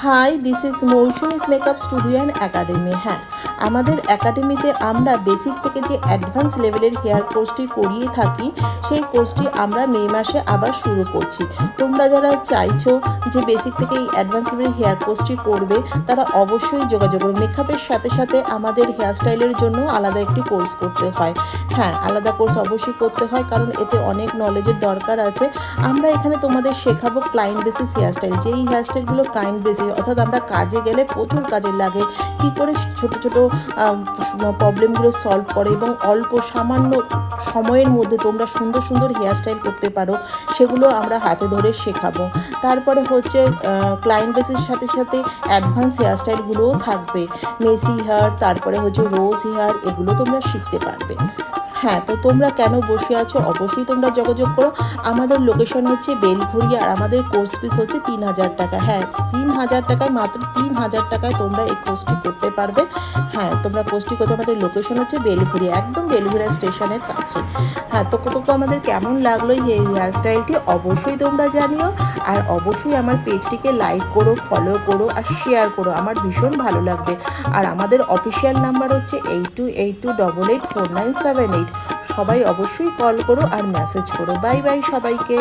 High, this is Mousumi's makeup studio and academy. হ্যাঁ, আমাদের একাডেমিতে আমরা বেসিক থেকে যে অ্যাডভান্স লেভেলের হেয়ার কোর্সটি করিয়ে থাকি, সেই কোর্সটি আমরা মে মাসে আবার শুরু করছি। তোমরা যারা চাইছো যে বেসিক থেকে এই অ্যাডভান্স লেভেলের হেয়ার কোর্সটি করবে, তারা অবশ্যই যোগাযোগ করো। মেকআপের সাথে সাথে আমাদের হেয়ার স্টাইলের জন্য আলাদা একটি কোর্স করতে হয়। হ্যাঁ, আলাদা কোর্স অবশ্যই করতে হয়, কারণ এতে অনেক নলেজের দরকার আছে। আমরা এখানে তোমাদের শেখাবো ক্লায়েন্ট বেসিস হেয়ার স্টাইল, যেই হেয়ার স্টাইলগুলো ক্লায়েন্ট বেসিস, অর্থাৎ আমরা কাজে গেলে প্রচুর কাজে লাগে, কি করে ছোট ছোট প্রবলেমগুলো সলভ করে এবং অল্প সামান্য সময়ের মধ্যে তোমরা সুন্দর সুন্দর হেয়ার স্টাইল করতে পারো, সেগুলো আমরা হাতে ধরে শেখাবো। তারপরে হচ্ছে ক্লায়েন্ট বেসিস সাথে সাথে অ্যাডভান্স হেয়ার স্টাইলগুলোও থাকবে, মেসি হেয়ার, তারপরে হচ্ছে রোজ হেয়ার, এগুলো তোমরা শিখতে পারবে। হ্যাঁ, তো তোমরা কেন বসে আছো, অবশ্যই তোমরা যোগাযোগ করো। আমাদের লোকেশন হচ্ছে বেলঘড়িয়া, আর আমাদের কোর্স ফিস হচ্ছে 3,000 টাকা। হ্যাঁ, 3,000 টাকায়, মাত্র 3,000 টাকায় তোমরা এই কোর্সটি করতে পারবে। হ্যাঁ, তোমরা কোর্সটি করতে, আমাদের লোকেশন হচ্ছে বেলঘড়িয়া, একদম বেলঘড়িয়া স্টেশনের কাছে। হ্যাঁ, তো আমাদের কেমন লাগলো এই হেয়ার স্টাইলটি অবশ্যই তোমরা জানিও। আর অবশ্যই আমার পেজটিকে লাইক করো, ফলো করো আর শেয়ার করো, আমার ভীষণ ভালো লাগবে। আর আমাদের অফিসিয়াল নাম্বার হচ্ছে 8282884978। সবাই অবশ্যই কল করো আর মেসেজ করো। বাই বাই সবাইকে।